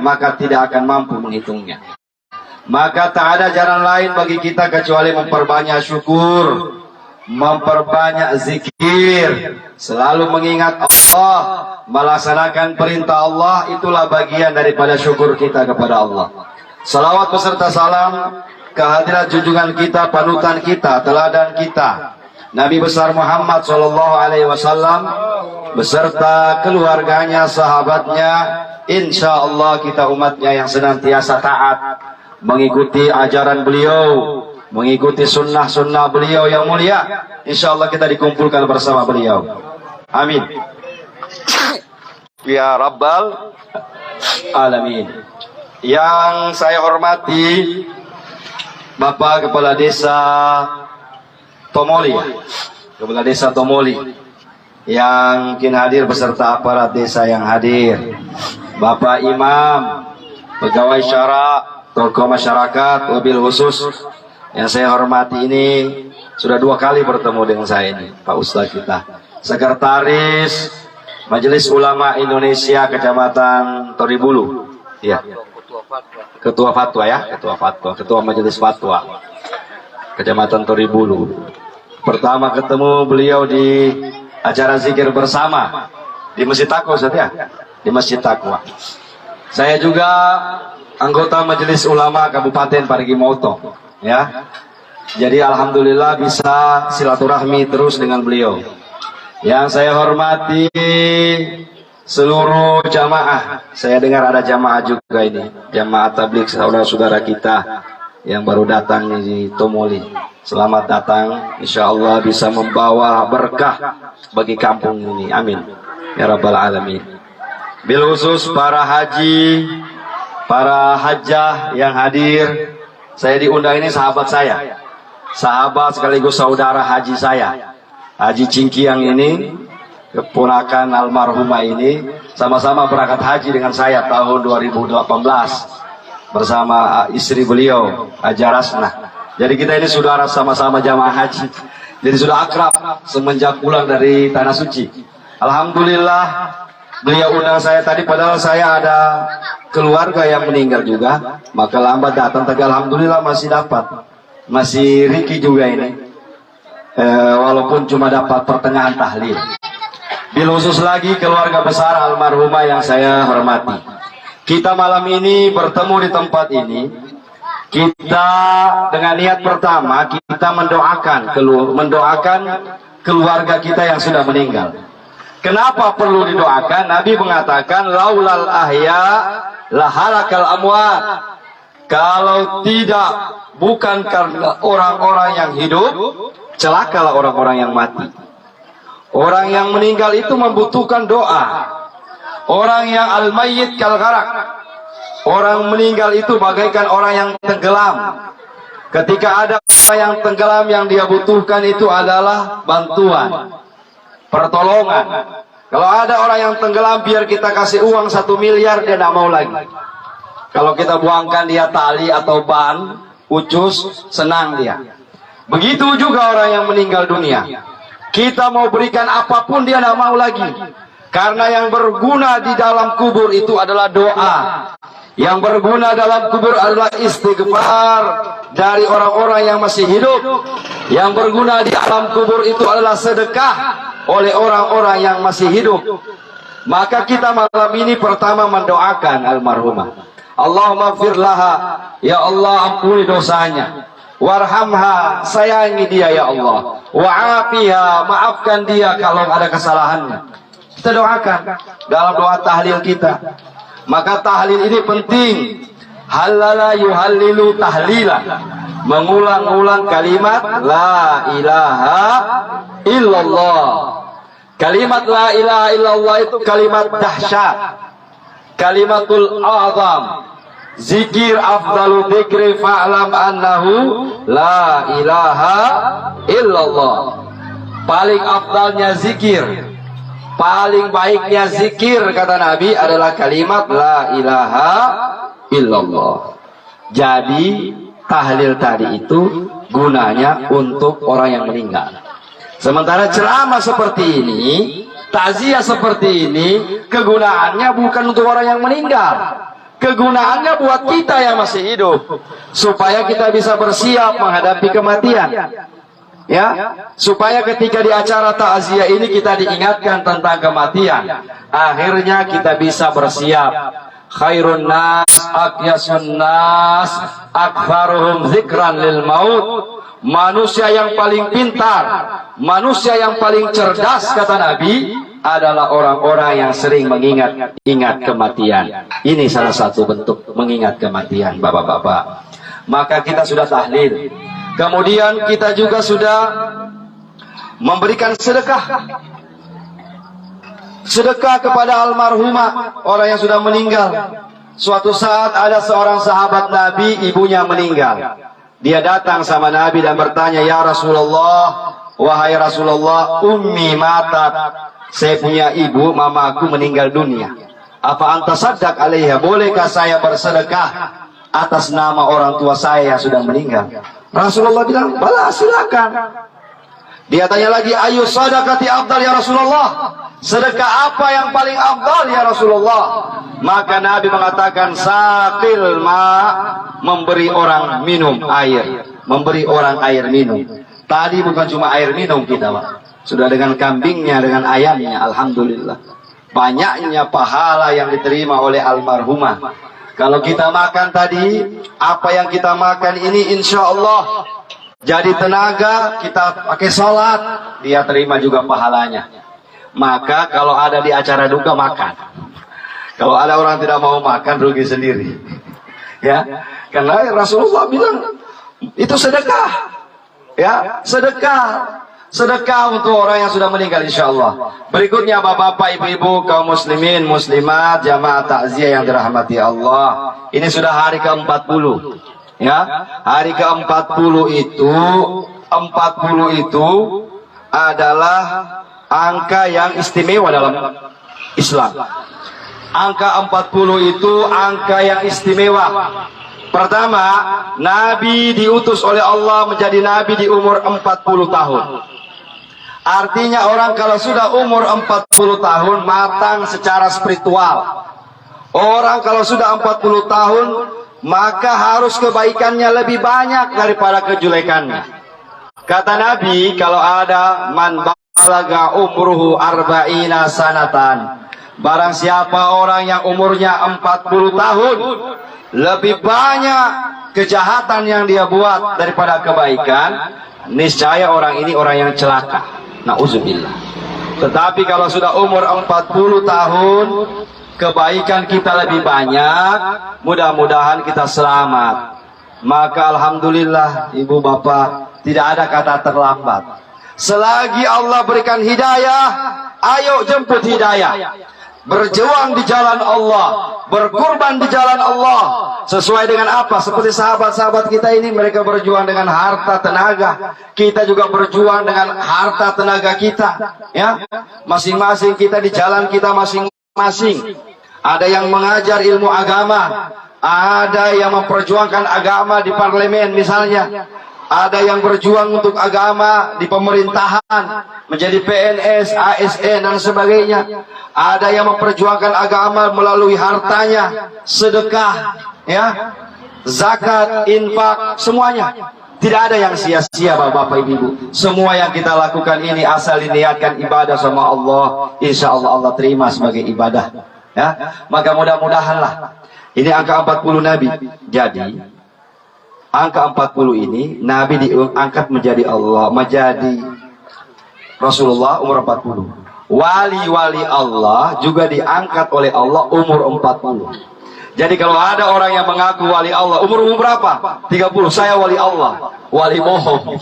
maka tidak akan mampu menghitungnya. Maka tak ada jalan lain bagi kita kecuali memperbanyak syukur, memperbanyak zikir, selalu mengingat Allah, melaksanakan perintah Allah. Itulah bagian daripada syukur kita kepada Allah. Salawat beserta salam kehadirat junjungan kita, panutan kita, teladan kita, Nabi besar Muhammad SAW beserta keluarganya, sahabatnya. Insya Allah kita umatnya yang senantiasa taat mengikuti ajaran beliau, mengikuti sunnah-sunnah beliau yang mulia. Insya Allah kita dikumpulkan bersama beliau. Amin ya Rabbal Alamin. Yang saya hormati Bapak Kepala Desa Tomoli, Kepala Desa Tomoli yang mungkin hadir beserta aparat desa yang hadir, Bapak Imam, pegawai syara, tokoh masyarakat, wabil khusus yang saya hormati ini sudah 2 kali bertemu dengan saya ini, Pak Ustaz kita, Sekretaris Majelis Ulama Indonesia Kecamatan Toribulu, ya, Ketua Fatwa ya, Ketua Fatwa, Ketua Majelis Fatwa Kecamatan Toribulu. Pertama ketemu beliau di acara zikir bersama di Masjid Taqwa, ya, di Masjid Taqwa. Saya juga anggota Majelis Ulama Kabupaten Parigi Motong, ya. Jadi alhamdulillah bisa silaturahmi terus dengan beliau. Yang saya hormati seluruh jamaah. Saya dengar ada jamaah juga ini, jamaah tabligh saudara-saudara kita yang baru datang di Tomoli. Selamat datang, insya Allah bisa membawa berkah bagi kampung ini. Amin ya Rabbal Alamin. Bil khusus para haji, para hajjah yang hadir, saya diundang ini sahabat saya, sahabat sekaligus saudara haji saya, Haji Cingkiang ini, keponakan almarhumah ini, sama-sama berangkat haji dengan saya tahun 2018 bersama istri beliau, Haja Rasnah. Jadi kita ini saudara sama-sama jamaah haji. Jadi sudah akrab semenjak pulang dari Tanah Suci. Alhamdulillah beliau undang saya tadi, padahal saya ada keluarga yang meninggal juga, maka lambat datang, tapi alhamdulillah masih dapat, masih Riki juga ini, walaupun cuma dapat pertengahan tahlil. Bil khusus lagi keluarga besar almarhumah yang saya hormati. Kita malam ini bertemu di tempat ini, kita dengan niat pertama kita mendoakan keluarga kita yang sudah meninggal. Kenapa perlu didoakan? Nabi mengatakan laulal ahya lahalakal amwat. Kalau tidak, bukan karena orang-orang yang hidup, celakalah orang-orang yang mati. Orang yang meninggal itu membutuhkan doa. Orang yang al-mayyit kal gharak. Orang meninggal itu bagaikan orang yang tenggelam. Ketika ada orang yang tenggelam, yang dia butuhkan itu adalah bantuan, pertolongan. Kalau ada orang yang tenggelam, biar kita kasih uang 1 miliar, dia tidak mau lagi. Kalau kita buangkan dia tali atau ban, ucus, senang dia. Begitu juga orang yang meninggal dunia. Kita mau berikan apapun, dia tidak mau lagi. Karena yang berguna di dalam kubur itu adalah doa. Yang berguna dalam kubur adalah istighfar dari orang-orang yang masih hidup. Yang berguna di alam kubur itu adalah sedekah oleh orang-orang yang masih hidup. Maka kita malam ini pertama mendoakan almarhumah. Allahumma gfir laha, ya Allah ampuni dosanya. Warhamha, sayangi dia ya Allah. Wa'afiha, maafkan dia kalau ada kesalahannya. Kita doakan dalam doa tahlil kita. Maka tahlil ini penting. Halala yuhallilu tahlila, mengulang-ulang kalimat la ilaha illallah. Kalimat la ilaha illallah itu kalimat dahsyat, kalimatul azam. Zikir afdalu dzikri fa'lam annahu la ilaha illallah. Paling afdalnya zikir, paling baiknya zikir kata Nabi adalah kalimat la ilaha illallah. Jadi tahlil tadi itu gunanya untuk orang yang meninggal. Sementara ceramah seperti ini, takziah seperti ini, kegunaannya bukan untuk orang yang meninggal. Kegunaannya buat kita yang masih hidup, supaya kita bisa bersiap menghadapi kematian. Ya, supaya ketika di acara takziah ini kita diingatkan tentang kematian, akhirnya kita bisa bersiap. Khairun nas aqyasun nas aktsaruhum dzikran lil maut. Manusia yang paling pintar, manusia yang paling cerdas, kata Nabi, adalah orang-orang yang sering mengingat kematian. Ini salah satu bentuk mengingat kematian, bapak-bapak. Maka kita sudah tahlil. Kemudian kita juga sudah memberikan sedekah. Sedekah kepada almarhumah, orang yang sudah meninggal. Suatu saat ada seorang sahabat Nabi, ibunya meninggal. Dia datang sama Nabi dan bertanya, "Ya Rasulullah, wahai Rasulullah, ummi matat. Saya punya ibu, mamaku meninggal dunia. Apa anta saddaq alaiha? Bolehkah saya bersedekah atas nama orang tua saya yang sudah meninggal?" Rasulullah bilang, "Bala, silakan." Dia tanya lagi, "Ayu sadaqati afdal ya Rasulullah? Sedekah apa yang paling afdal ya Rasulullah?" Maka Nabi mengatakan, "Saqil ma," memberi orang minum air, memberi orang air minum. Tadi bukan cuma air minum kita, Pak. Sudah dengan kambingnya, dengan ayamnya, alhamdulillah. Banyaknya pahala yang diterima oleh almarhumah. Kalau kita makan tadi, apa yang kita makan ini insya Allah jadi tenaga, kita pakai sholat, dia terima juga pahalanya. Maka kalau ada di acara duka, makan. Kalau ada orang tidak mau makan, rugi sendiri. Ya, karena Rasulullah bilang itu sedekah. Ya, sedekah. Sedekah untuk orang yang sudah meninggal, insya Allah. Berikutnya bapak-bapak, ibu-ibu, kaum muslimin, muslimat, jamaah takziah yang dirahmati Allah. Ini sudah hari ke-40. Ya, hari ke-40 itu, 40 itu adalah angka yang istimewa dalam Islam. Angka 40 itu angka yang istimewa. Pertama, Nabi diutus oleh Allah menjadi Nabi di umur 40 tahun. Artinya orang kalau sudah umur 40 tahun matang secara spiritual. Orang kalau sudah 40 tahun maka harus kebaikannya lebih banyak daripada kejelekannya. Kata Nabi, kalau ada man balaga umruhu arba'ina sanatan, barang siapa orang yang umurnya 40 tahun lebih banyak kejahatan yang dia buat daripada kebaikan, niscaya orang ini orang yang celaka. Na'udzubillah. Tetapi kalau sudah umur 40 tahun, kebaikan kita lebih banyak, mudah-mudahan kita selamat. Maka alhamdulillah, ibu bapak, tidak ada kata terlambat. Selagi Allah berikan hidayah, ayo jemput hidayah. Berjuang di jalan Allah, berkorban di jalan Allah. Sesuai dengan apa? Seperti sahabat-sahabat kita ini, mereka berjuang dengan harta tenaga. Kita juga berjuang dengan harta tenaga kita. Ya, masing-masing kita di jalan kita masing-masing. Ada yang mengajar ilmu agama, ada yang memperjuangkan agama di parlemen misalnya. Ada yang berjuang untuk agama di pemerintahan, menjadi PNS, ASN dan sebagainya. Ada yang memperjuangkan agama melalui hartanya, sedekah, ya, zakat, infak, semuanya. Tidak ada yang sia-sia, bapak ibu. Semua yang kita lakukan ini asal diniatkan ibadah sama Allah, insya Allah Allah terima sebagai ibadah. Ya, maka mudah-mudahanlah. Ini angka 40 Nabi. Jadi angka 40 ini Nabi diangkat menjadi Allah, menjadi Rasulullah umur 40. Wali-wali Allah juga diangkat oleh Allah umur 40. Jadi kalau ada orang yang mengaku wali Allah, umur berapa? 30. Saya wali Allah. Wali bohong.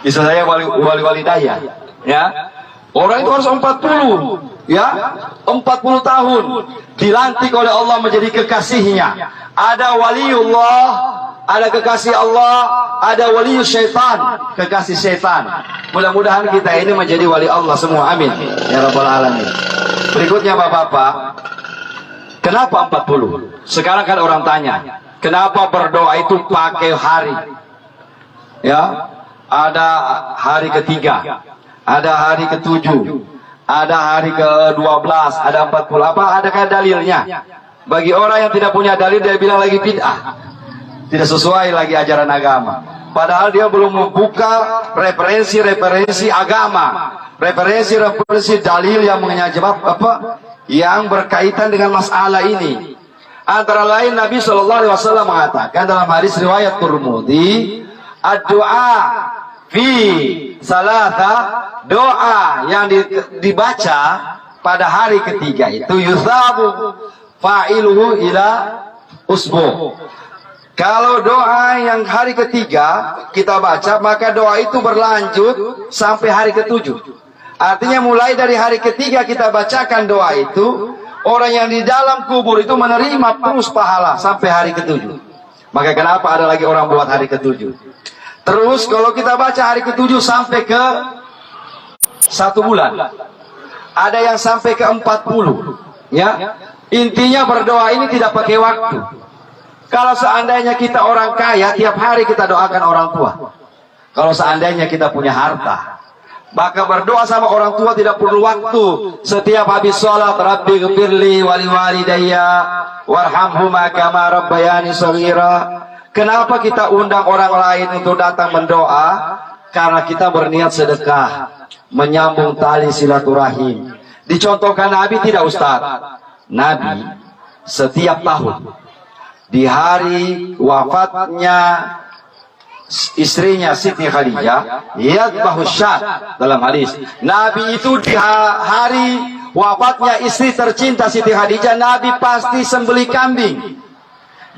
Bisa saya wali daya. Ya. Orang itu harus 40. Ya, 40 tahun dilantik oleh Allah menjadi kekasihnya. Ada waliullah, ada kekasih Allah, ada wali syaitan, kekasih syaitan. Mudah-mudahan kita ini menjadi wali Allah semua, amin ya rabbal alamin. Berikutnya bapak-bapak, kenapa 40? Sekarang kan orang tanya, kenapa berdoa itu pakai hari? Ya, ada hari ketiga, ada hari ketujuh, ada hari ke-12, ada 40. Apa adakah dalilnya? Bagi orang yang tidak punya dalil, dia bilang lagi bid'ah. Tidak sesuai lagi ajaran agama. Padahal dia belum membuka referensi-referensi agama, referensi-referensi dalil yang menyebab yang berkaitan dengan masalah ini. Antara lain Nabi Shallallahu Alaihi Wasallam mengatakan dalam hadis riwayat Tirmidzi, doa fi salata, doa yang dibaca pada hari ketiga itu yusabu fa'iluhu ila usbu. Kalau doa yang hari ketiga kita baca, maka doa itu berlanjut sampai hari ketujuh. Artinya mulai dari hari ketiga kita bacakan doa itu, orang yang di dalam kubur itu menerima terus pahala sampai hari ketujuh. Maka kenapa ada lagi orang buat hari ketujuh? Terus kalau kita baca hari ketujuh sampai ke 1 bulan, ada yang sampai ke 40. Ya, intinya berdoa ini tidak pakai waktu. Kalau seandainya kita orang kaya, tiap hari kita doakan orang tua. Kalau seandainya kita punya harta, maka berdoa sama orang tua tidak perlu waktu. Setiap habis sholat, Rabbi ghfirli wali walidayya warhamhuma kama rabbayani shaghira. Kenapa kita undang orang lain untuk datang mendoa? Karena kita berniat sedekah, menyambung tali silaturahim. Dicontohkan Nabi tidak Ustaz? Nabi setiap tahun di hari wafatnya istrinya Siti Khadijah, yadbahu syat, dalam hadis Nabi itu di hari wafatnya istri tercinta Siti Khadijah, Nabi pasti sembelih kambing.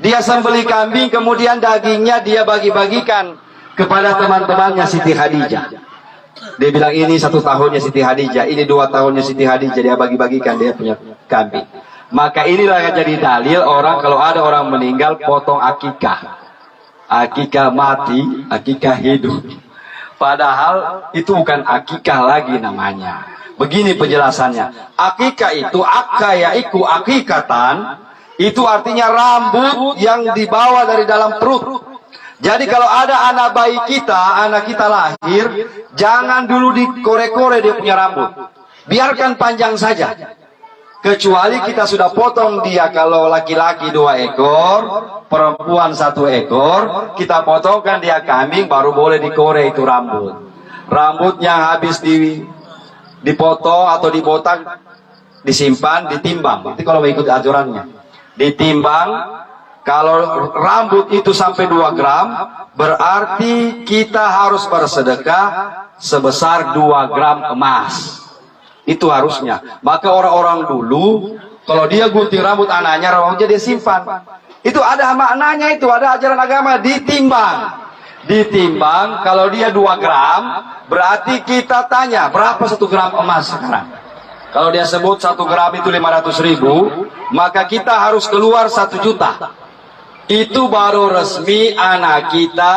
Dia sembelih kambing, kemudian dagingnya dia bagi-bagikan kepada teman-temannya Siti Khadijah. Dia bilang ini 1 tahunnya Siti Khadijah, ini 2 tahunnya Siti Khadijah, dia bagi-bagikan dia punya kambing. Maka inilah yang jadi dalil orang kalau ada orang meninggal potong akikah. Akikah mati, akikah hidup. Padahal itu bukan akikah lagi namanya. Begini penjelasannya. Akikah itu akayaiku akikatan, itu artinya rambut yang dibawa dari dalam perut. Jadi kalau ada anak bayi kita, anak kita lahir, jangan dulu dikore-kore dia punya rambut. Biarkan panjang saja. Kecuali kita sudah potong dia, kalau laki-laki 2 ekor, perempuan 1 ekor, kita potongkan dia kambing, baru boleh dikore itu rambut. Rambutnya habis dipotong atau dibotak, disimpan, ditimbang. Nanti kalau mengikuti aturannya, ditimbang. Kalau rambut itu sampai 2 gram, berarti kita harus bersedekah sebesar 2 gram emas. Itu harusnya. Maka orang-orang dulu, kalau dia gunting rambut anaknya, rambutnya dia simpan. Itu ada maknanya, itu ada ajaran agama, ditimbang. Ditimbang, kalau dia 2 gram, berarti kita tanya, berapa 1 gram emas sekarang? Kalau dia sebut 1 gram itu 500.000, maka kita harus keluar 1 juta. Itu baru resmi anak kita,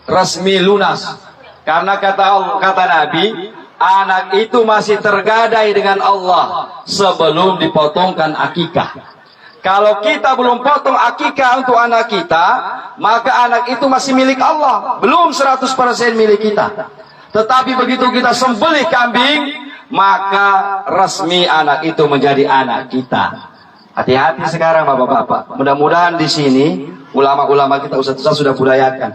resmi lunas. Karena kata Nabi, anak itu masih tergadai dengan Allah sebelum dipotongkan akikah. Kalau kita belum potong akikah untuk anak kita, maka anak itu masih milik Allah, belum 100% milik kita. Tetapi begitu kita sembelih kambing, maka resmi anak itu menjadi anak kita. Hati-hati sekarang bapak-bapak. Mudah-mudahan di sini ulama-ulama kita ustaz-ustaz sudah budayakan.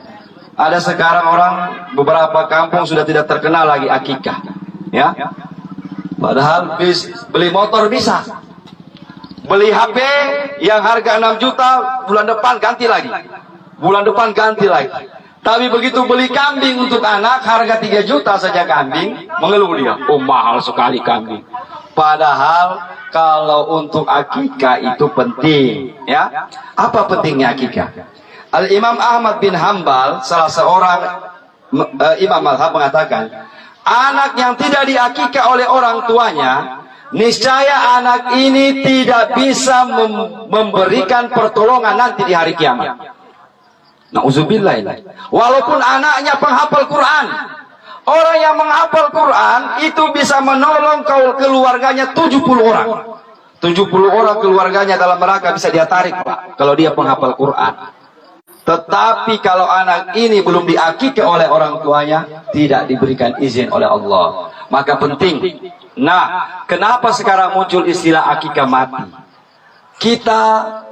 Ada sekarang orang beberapa kampung sudah tidak terkenal lagi akikah, ya. Padahal beli motor bisa, beli HP yang harga 6 juta bulan depan ganti lagi, bulan depan ganti lagi. Tapi begitu beli kambing untuk anak harga 3 juta saja kambing, mengeluh dia, oh mahal sekali kambing. Padahal kalau untuk akikah itu penting, ya. Apa pentingnya akikah? Al-Imam Ahmad bin Hambal, salah seorang imam mazhab, mengatakan, anak yang tidak diakikah oleh orang tuanya, niscaya anak ini tidak bisa memberikan pertolongan nanti di hari kiamat. Nauzubillah. Walaupun anaknya penghafal Quran, orang yang menghafal Quran itu bisa menolong keluarganya 70 orang. 70 orang keluarganya dalam neraka bisa dia tarik, Pak, kalau dia penghafal Quran. Tetapi kalau anak ini belum diakikah oleh orang tuanya, tidak diberikan izin oleh Allah. Maka penting. Nah, kenapa sekarang muncul istilah akikah mati? Kita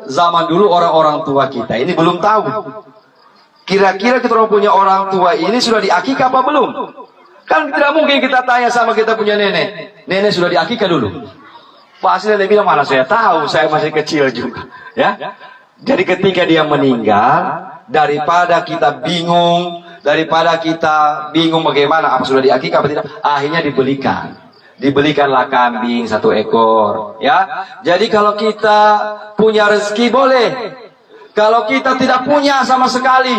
zaman dulu orang-orang tua kita ini belum tahu. Kira-kira kita orang punya orang tua ini sudah diakikah apa belum? Kan tidak mungkin kita tanya sama kita punya nenek. Nenek sudah diakikah dulu? Pasti nenek bilang, mana saya tahu, saya masih kecil juga. Ya. Jadi ketika dia meninggal, daripada kita bingung bagaimana, apa sudah diakikah apa tidak, akhirnya dibelikanlah kambing 1 ekor, ya. Jadi kalau kita punya rezeki boleh, kalau kita tidak punya sama sekali,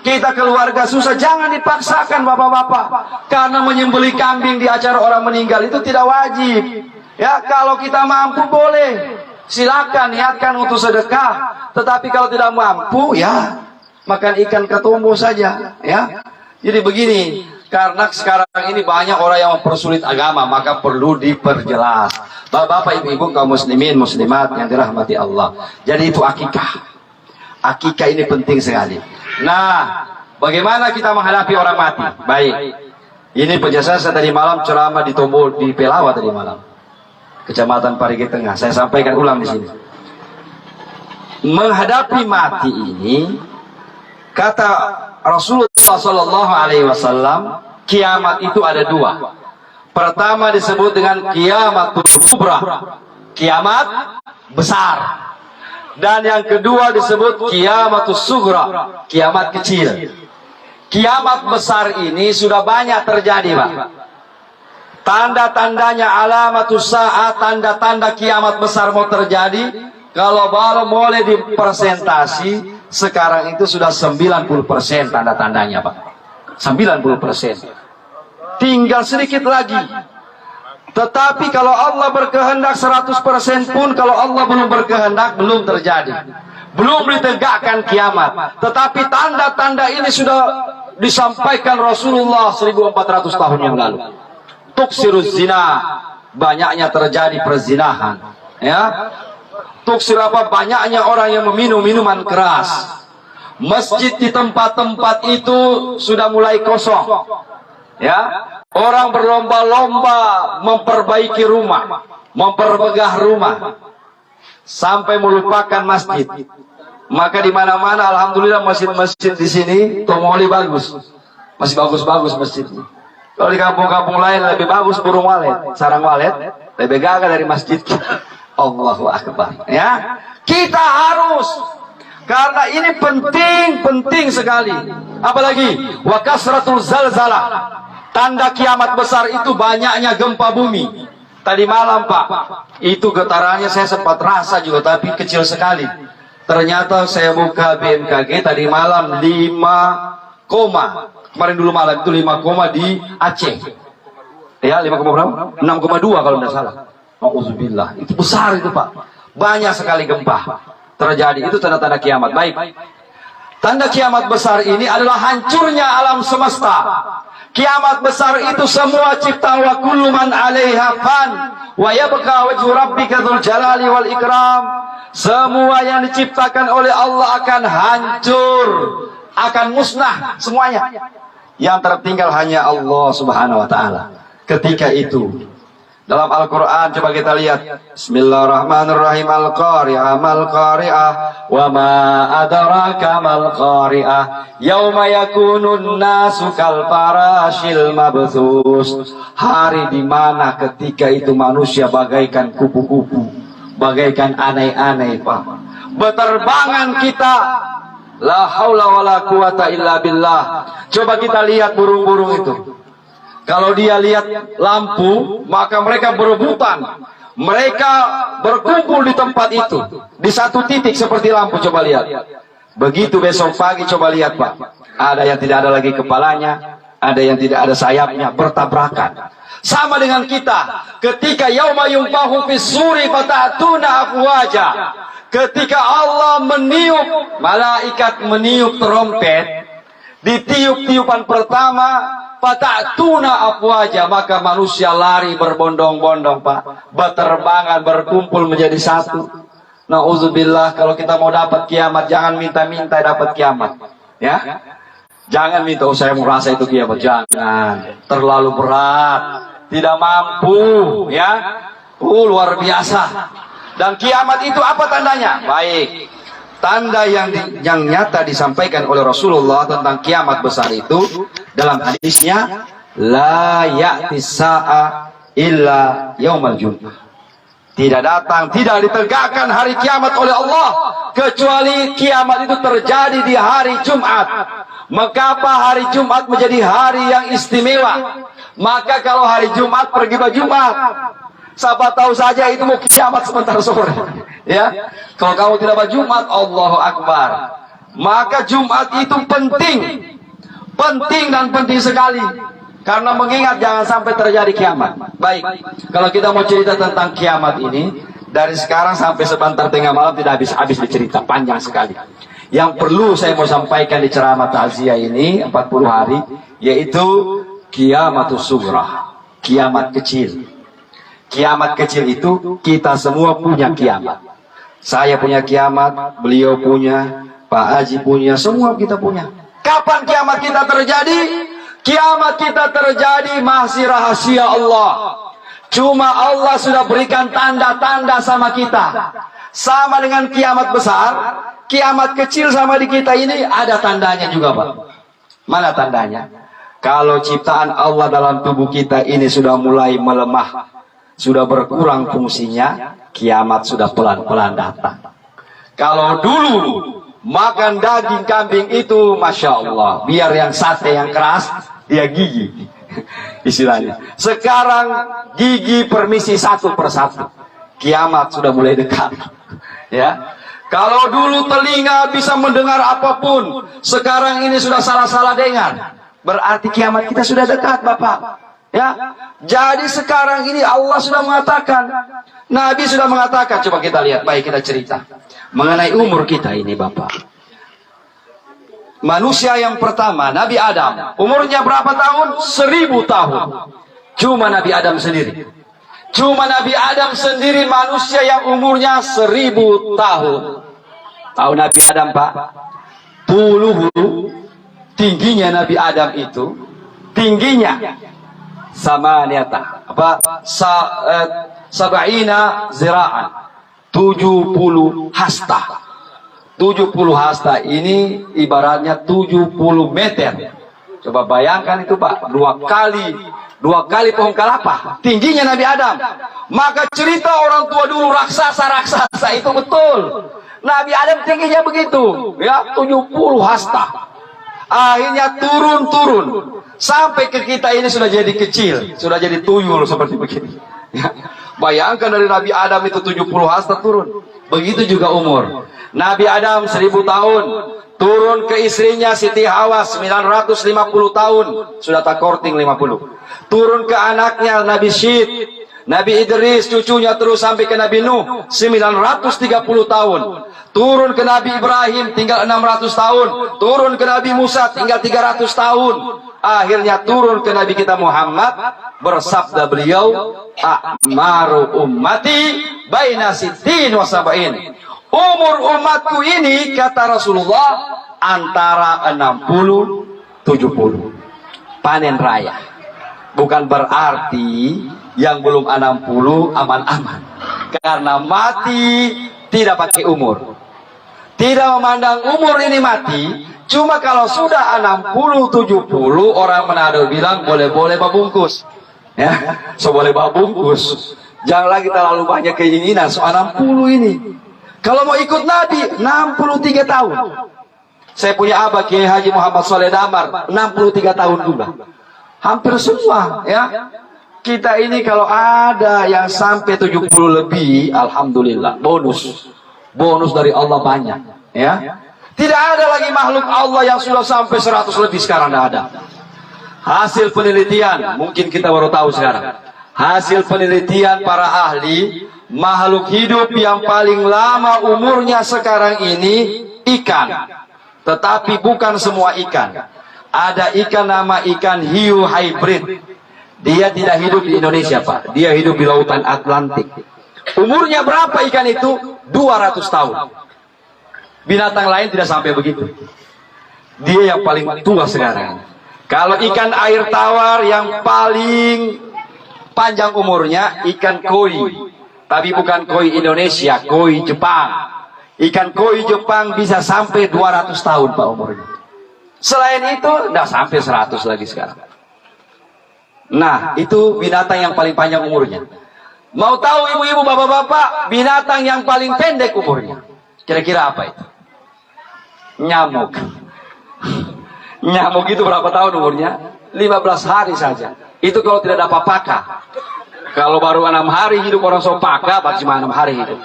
kita keluarga susah, jangan dipaksakan bapak-bapak, karena menyembelih kambing di acara orang meninggal itu tidak wajib, ya. Kalau kita mampu boleh, silakan niatkan untuk sedekah. Tetapi kalau tidak mampu, ya makan ikan ketombo saja, ya. Jadi begini, karena sekarang ini banyak orang yang mempersulit agama, maka perlu diperjelas. Bapak, ibu-ibu, kaum muslimin, muslimat yang dirahmati Allah. Jadi itu akikah. Akikah ini penting sekali. Nah, bagaimana kita menghadapi orang mati? Baik. Ini penjelasan saya tadi malam ceramah di Tombol di Pelawa tadi malam. Kecamatan Parigi Tengah. Saya sampaikan ulang di sini. Menghadapi mati ini, kata Rasulullah Sallallahu Alaihi Wasallam, kiamat itu ada 2. Pertama disebut dengan kiamatul kubra, kiamat besar. Dan yang kedua disebut kiamatus sugra, kiamat kecil. Kiamat besar ini sudah banyak terjadi, Pak. Tanda-tandanya alamatus saat, tanda-tanda kiamat besar mau terjadi. Kalau baru mulai dipresentasi, sekarang itu sudah 90% tanda-tandanya, Pak. 90%. Tinggal sedikit lagi. Tetapi kalau Allah berkehendak 100% pun, kalau Allah belum berkehendak, belum terjadi. Belum ditegakkan kiamat. Tetapi tanda-tanda ini sudah disampaikan Rasulullah 1400 tahun yang lalu. Tuksiruz zina, banyaknya terjadi perzinahan. Ya. Tuksir apa? Banyaknya orang yang meminum minuman keras. Masjid di tempat-tempat itu sudah mulai kosong. Ya, orang berlomba-lomba memperbaiki rumah, mempermegah rumah, sampai melupakan masjid. Maka di mana-mana, alhamdulillah masjid-masjid di sini Tomoli bagus, masih bagus-bagus masjidnya. Kalau di kampung-kampung lain lebih bagus burung walet, sarang walet lebih gagah dari masjid. Allahu Akbar. Ya, kita harus, karena ini penting sekali. Apalagi wa kasratul zalzalah. Tanda kiamat besar itu banyaknya gempa bumi. Tadi malam, Pak, itu getarannya saya sempat rasa juga, tapi kecil sekali. Ternyata saya buka BMKG tadi malam 5, kemarin dulu malam itu 5, di Aceh. Ya, 5, berapa? 6,2 kalau tidak salah. Auzubillah, itu besar itu, Pak. Banyak sekali gempa terjadi. Itu tanda-tanda kiamat. Baik. Tanda kiamat besar ini adalah hancurnya alam semesta. Kiamat besar itu semua ciptaan, wa kullu man 'alaiha fan wa yabqa wajhu rabbika dzul jalali wal ikram. Semua yang diciptakan oleh Allah akan hancur, akan musnah semuanya. Yang tertinggal hanya Allah Subhanahu wa taala. Ketika itu dalam Al-Quran coba kita lihat. Bismillahirrahmanirrahim. Al-Qari'ah mal-Qari'ah wa ma adraka mal-Qari'ah yauma yakunun nasu kal farashil mabthus. Hari di mana ketika itu manusia bagaikan kupu-kupu, bagaikan anai-anai, Pak. Beterbangan kita. La haula wala quwata illa billah. Coba kita lihat burung-burung itu. Kalau dia lihat lampu, maka mereka berebutan. Mereka berkumpul di tempat itu. Di satu titik seperti lampu, coba lihat. Begitu besok pagi, coba lihat, Pak. Ada yang tidak ada lagi kepalanya, ada yang tidak ada sayapnya, bertabrakan. Sama dengan kita. Ketika yauma yunfahu fis suri fatatuna afwaja. Ketika Allah meniup, malaikat meniup trompet, ditiup-tiupan pertama, fatatuna afwaja, maka manusia lari berbondong-bondong, Pak. Berterbangan, berkumpul menjadi satu. Nauzubillah, kalau kita mau dapat kiamat, jangan minta-minta dapat kiamat. Ya, jangan minta, oh saya merasa itu kiamat. Jangan, terlalu berat, tidak mampu. Ya, luar biasa. Dan kiamat itu apa tandanya? Baik. Tanda yang nyata disampaikan oleh Rasulullah tentang kiamat besar itu dalam hadisnya, la ya'ti sa'a illa yaumal jum'ah. Tidak datang, tidak ditegakkan hari kiamat oleh Allah kecuali kiamat itu terjadi di hari Jumat. Mengapa hari Jumat menjadi hari yang istimewa? Maka kalau hari Jumat pergi Jumat, siapa tahu saja itu mau kiamat sebentar sore. Ya, kalau kamu tidak Jumat, Allahu Akbar. Maka Jumat itu penting dan penting sekali. Karena mengingat jangan sampai terjadi kiamat. Baik, kalau kita mau cerita tentang kiamat ini, dari sekarang sampai sebentar tengah malam tidak habis-habis dicerita, panjang sekali. Yang perlu saya mau sampaikan di ceramah takziah ini 40 hari, yaitu kiamatus sughra, kiamat kecil. Kiamat kecil itu kita semua punya kiamat. Saya punya kiamat, beliau punya, Pak Haji punya, semua kita punya. Kapan kiamat kita terjadi? Kiamat kita terjadi masih rahasia Allah. Cuma Allah sudah berikan tanda-tanda sama kita. Sama dengan kiamat besar, kiamat kecil sama di kita ini ada tandanya juga, Pak. Mana tandanya? Kalau ciptaan Allah dalam tubuh kita ini sudah mulai melemah, sudah berkurang fungsinya, kiamat sudah pelan-pelan datang. Kalau dulu makan daging kambing itu, Masya Allah, biar yang sate yang keras, dia gigi istilahnya. Sekarang gigi permisi satu persatu. Kiamat sudah mulai dekat. Ya, kalau dulu telinga bisa mendengar apapun, sekarang ini sudah salah-salah dengar. Berarti kiamat kita sudah dekat, Bapak. Ya, jadi sekarang ini Allah sudah mengatakan, Nabi sudah mengatakan. Coba kita lihat, baik kita cerita mengenai umur kita ini, Bapak. Manusia yang pertama, Nabi Adam, umurnya berapa tahun? 1000 tahun. Cuma Nabi Adam sendiri. Cuma Nabi Adam sendiri manusia yang umurnya 1000 tahun. Tahu Nabi Adam, Pak? Puluh tingginya Nabi Adam itu, tingginya sama niata sab'ina zira'an, 70 hasta. 70 hasta ini ibaratnya 70 meter. Coba bayangkan itu, Pak, dua kali pohon kelapa tingginya Nabi Adam. Maka cerita orang tua dulu raksasa itu betul. Nabi Adam tingginya begitu, ya, 70 hasta. Akhirnya turun sampai ke kita ini sudah jadi kecil, sudah jadi tuyul seperti begini. Ya. Bayangkan dari Nabi Adam itu 70 hasta turun. Begitu juga umur. Nabi Adam 1000 tahun, turun ke istrinya Siti Hawa 950 tahun, sudah takorting 50. Turun ke anaknya Nabi Syed, Nabi Idris, cucunya terus sampai ke Nabi Nuh 930 tahun. Turun ke Nabi Ibrahim tinggal 600 tahun. Turun ke Nabi Musa tinggal 300 tahun. Akhirnya turun ke Nabi kita Muhammad, bersabda beliau, a'maru ummati baina sittin wa sab'in. Umur umatku ini, kata Rasulullah, antara 60-70. Panen raya. Bukan berarti yang belum 60 aman-aman. Karena mati tidak pakai umur. Tidak memandang umur ini mati. Cuma kalau sudah 60-70, orang Manado bilang boleh-boleh babungkus. Ya, so boleh babungkus. Jangan lagi terlalu banyak keinginan soal 60 ini. Kalau mau ikut Nabi, 63 tahun. Saya punya abah Kiai Haji Muhammad Soleh Damar, 63 tahun juga. Hampir semua, ya. Kita ini kalau ada yang sampai 70 lebih, alhamdulillah, bonus. Bonus dari Allah banyak, ya. Tidak ada lagi makhluk Allah yang sudah sampai 100 lebih sekarang, tidak ada. Hasil penelitian, mungkin kita baru tahu sekarang. Hasil penelitian para ahli, makhluk hidup yang paling lama umurnya sekarang ini ikan. Tetapi bukan semua ikan. Ada ikan nama ikan hiu hybrid. Dia tidak hidup di Indonesia, Pak. Dia hidup di lautan Atlantik. Umurnya berapa ikan itu? 200 tahun. Binatang lain tidak sampai begitu. Dia yang paling tua sekarang. Kalau ikan air tawar yang paling panjang umurnya, ikan koi. Tapi bukan koi Indonesia, koi Jepang. Ikan koi Jepang bisa sampai 200 tahun Pak umurnya. Selain itu, udah sampai 100 lagi sekarang. Nah, itu binatang yang paling panjang umurnya. Mau tahu ibu-ibu, bapak-bapak, binatang yang paling pendek umurnya? Kira-kira apa itu? Nyamuk. Nyamuk itu berapa tahun umurnya? 15 hari saja. Itu kalau tidak ada papaka. Kalau baru 6 hari hidup orang sopaka, cuma 6 hari hidup.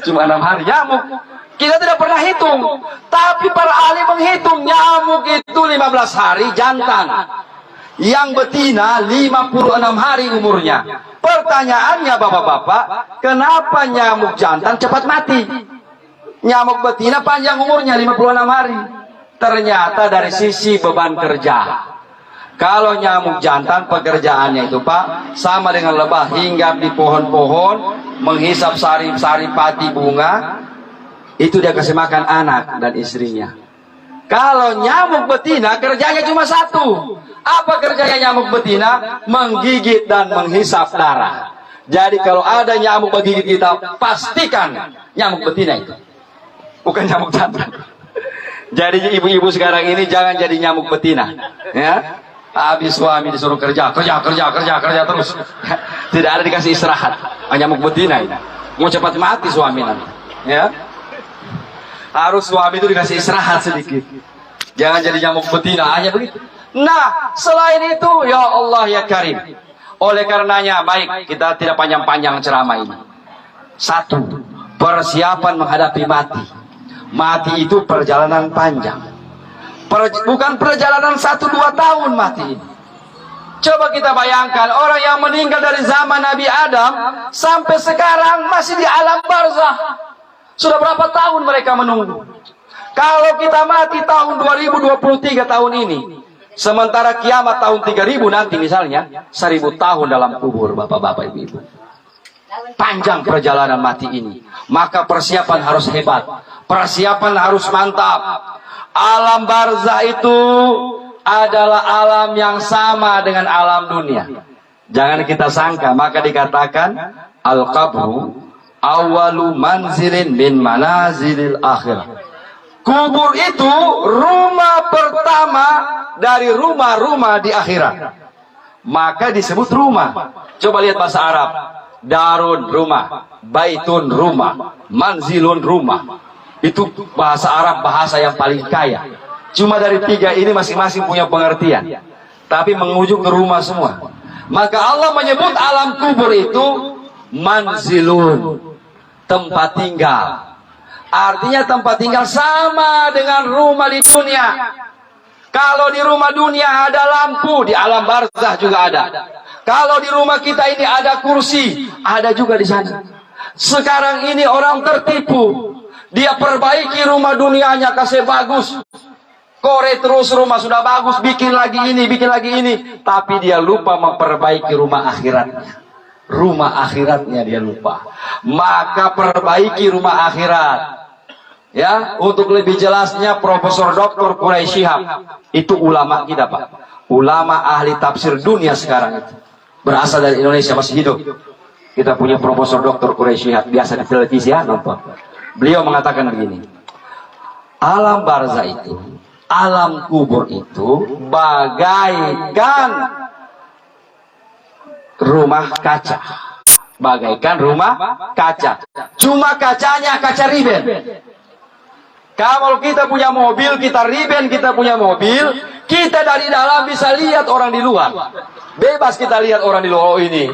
Cuma 6 hari nyamuk. Kita tidak pernah hitung. Tapi para ahli menghitung nyamuk itu 15 hari jantan. Yang betina 56 hari umurnya. Pertanyaannya bapak-bapak, kenapa nyamuk jantan cepat mati? Nyamuk betina panjang umurnya 56 hari. Ternyata dari sisi beban kerja. Kalau nyamuk jantan pekerjaannya itu Pak, sama dengan lebah, hinggap di pohon-pohon, menghisap sari-sari pati bunga, itu dia kasih makan anak dan istrinya. Kalau nyamuk betina kerjanya cuma satu. Apa kerjanya nyamuk betina? Menggigit dan menghisap darah. Jadi kalau ada nyamuk menggigit kita, pastikan nyamuk betina itu, bukan nyamuk jantan. Jadi ibu-ibu sekarang ini jangan jadi nyamuk betina, ya. Habis suami disuruh kerja terus. Tidak ada dikasih istirahat. Nyamuk betina ini mau cepat mati suami nanti, ya. Harus suami itu dikasih istirahat sedikit. Jangan jadi nyamuk betina hanya begitu. Nah, selain itu, ya Allah ya Karim. Oleh karenanya, baik, kita tidak panjang-panjang ceramah ini. Satu, persiapan menghadapi mati. Mati itu perjalanan panjang. Bukan perjalanan 1-2 tahun mati ini. Coba kita bayangkan, orang yang meninggal dari zaman Nabi Adam sampai sekarang masih di alam barzah. Sudah berapa tahun mereka menunggu? Kalau kita mati tahun 2023 tahun ini, sementara kiamat tahun 3000 nanti misalnya, 1000 tahun dalam kubur bapak-bapak ibu-ibu. Panjang perjalanan mati ini. Maka persiapan harus hebat. Persiapan harus mantap. Alam barzah itu adalah alam yang sama dengan alam dunia. Jangan kita sangka, maka dikatakan al-qabru awalu manzilin min manazilil akhirah. Kubur itu rumah pertama dari rumah-rumah di akhirat. Maka disebut rumah. Coba lihat bahasa Arab. Darun rumah, baitun rumah, manzilun rumah. Itu bahasa Arab, bahasa yang paling kaya. Cuma dari 3 ini masing-masing punya pengertian. Tapi mengujung ke rumah semua. Maka Allah menyebut alam kubur itu manzilun, tempat tinggal. Artinya tempat tinggal sama dengan rumah di dunia. Kalau di rumah dunia ada lampu, di alam barzah juga ada. Kalau di rumah kita ini ada kursi, ada juga di sana. Sekarang ini orang tertipu. Dia perbaiki rumah dunianya, kasih bagus. Kore terus rumah sudah bagus, bikin lagi ini, bikin lagi ini. Tapi dia lupa memperbaiki rumah akhiratnya. Rumah akhiratnya dia lupa. Maka perbaiki rumah akhirat. Ya, untuk lebih jelasnya Profesor Dr. Quraisy Shihab itu ulama kita Pak. Ulama ahli tafsir dunia sekarang itu. Berasal dari Indonesia, masih hidup. Kita punya Profesor Dr. Quraisy Shihab, biasa di televisi ya nonton. Beliau mengatakan begini. Alam barzah itu, alam kubur itu bagaikan rumah kaca. Bagaikan rumah kaca. Cuma kacanya kaca riben. Kalau kita punya mobil, kita riben, kita punya mobil, kita dari dalam bisa lihat orang di luar. Bebas kita lihat orang di luar, oh ini.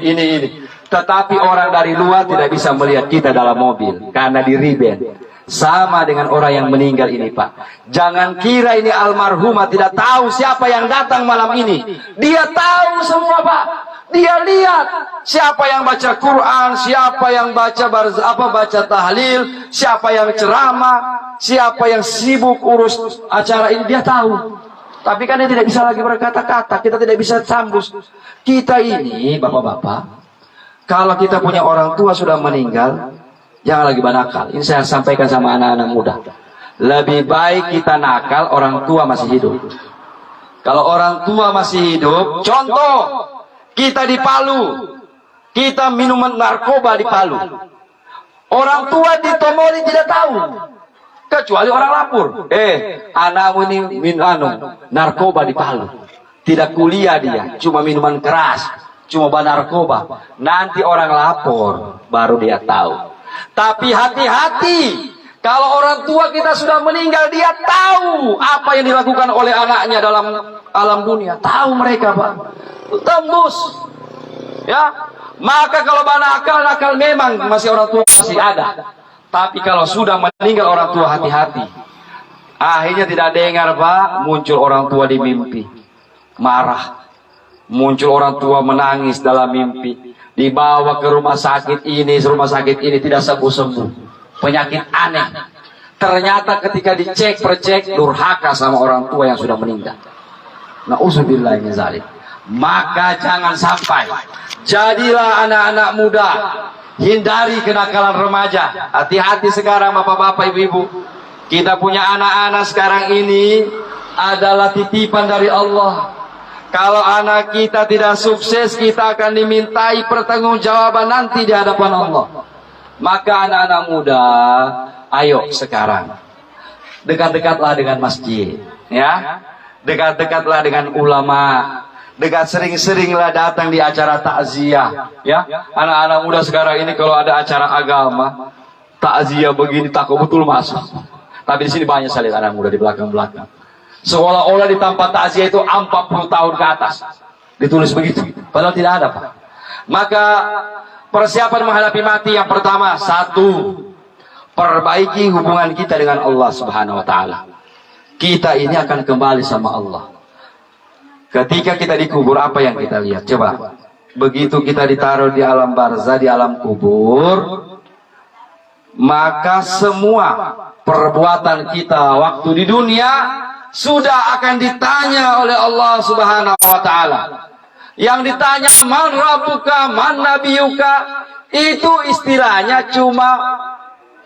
Tetapi orang dari luar tidak bisa melihat kita dalam mobil, karena di riben. Sama dengan orang yang meninggal ini Pak. Jangan kira ini almarhumah tidak tahu siapa yang datang malam ini. Dia tahu semua Pak. Dia lihat siapa yang baca Quran, siapa yang baca tahlil, siapa yang ceramah, siapa yang sibuk urus acara ini, dia tahu. Tapi kan dia tidak bisa lagi berkata-kata, kita tidak bisa sambus. Kita ini bapak-bapak, kalau kita punya orang tua sudah meninggal, jangan lagi nakal. Ini saya sampaikan sama anak-anak muda. Lebih baik kita nakal orang tua masih hidup. Kalau orang tua masih hidup, contoh kita di Palu, kita minuman narkoba di Palu. Orang tua di Tomori tidak tahu, kecuali orang lapor. Anakmu ini narkoba di Palu. Tidak kuliah dia, cuma minuman keras, cuma narkoba. Nanti orang lapor, baru dia tahu. Tapi hati-hati, kalau orang tua kita sudah meninggal, dia tahu apa yang dilakukan oleh anaknya dalam alam dunia. Tahu mereka, Pak. Tembus. Ya, maka kalau nakal memang masih orang tua masih ada. Tapi kalau sudah meninggal orang tua, hati-hati. Akhirnya tidak dengar, Pak, muncul orang tua di mimpi. Marah. Muncul orang tua menangis dalam mimpi. Dibawa ke rumah sakit ini tidak sembuh-sembuh. Penyakit aneh. Ternyata ketika dicek percek durhaka sama orang tua yang sudah meninggal. Nauzubillah min zalik. Maka jangan sampai. Jadilah anak-anak muda, hindari kenakalan remaja. Hati-hati sekarang bapak-bapak, ibu-ibu. Kita punya anak-anak sekarang ini adalah titipan dari Allah. Kalau anak kita tidak sukses, kita akan dimintai pertanggungjawaban nanti di hadapan Allah. Maka anak-anak muda, ayo sekarang dekat-dekatlah dengan masjid, ya. Dekat-dekatlah dengan ulama. Sering-seringlah datang di acara takziah, ya. Anak-anak muda sekarang ini kalau ada acara agama, takziah begini takut betul masuk. Tapi di sini banyak sekali anak muda di belakang-belakang. Seolah-olah di tempat takziah itu 40 tahun ke atas. Ditulis begitu. Padahal tidak ada, Pak. Maka persiapan menghadapi mati yang pertama, satu, perbaiki hubungan kita dengan Allah Subhanahu wa taala. Kita ini akan kembali sama Allah. Ketika kita dikubur, apa yang kita lihat? Coba. Begitu kita ditaruh di alam barzah, di alam kubur, maka semua perbuatan kita waktu di dunia sudah akan ditanya oleh Allah Subhanahu wa taala. Yang ditanya man rabbuka, man nabiyuka, itu istilahnya cuma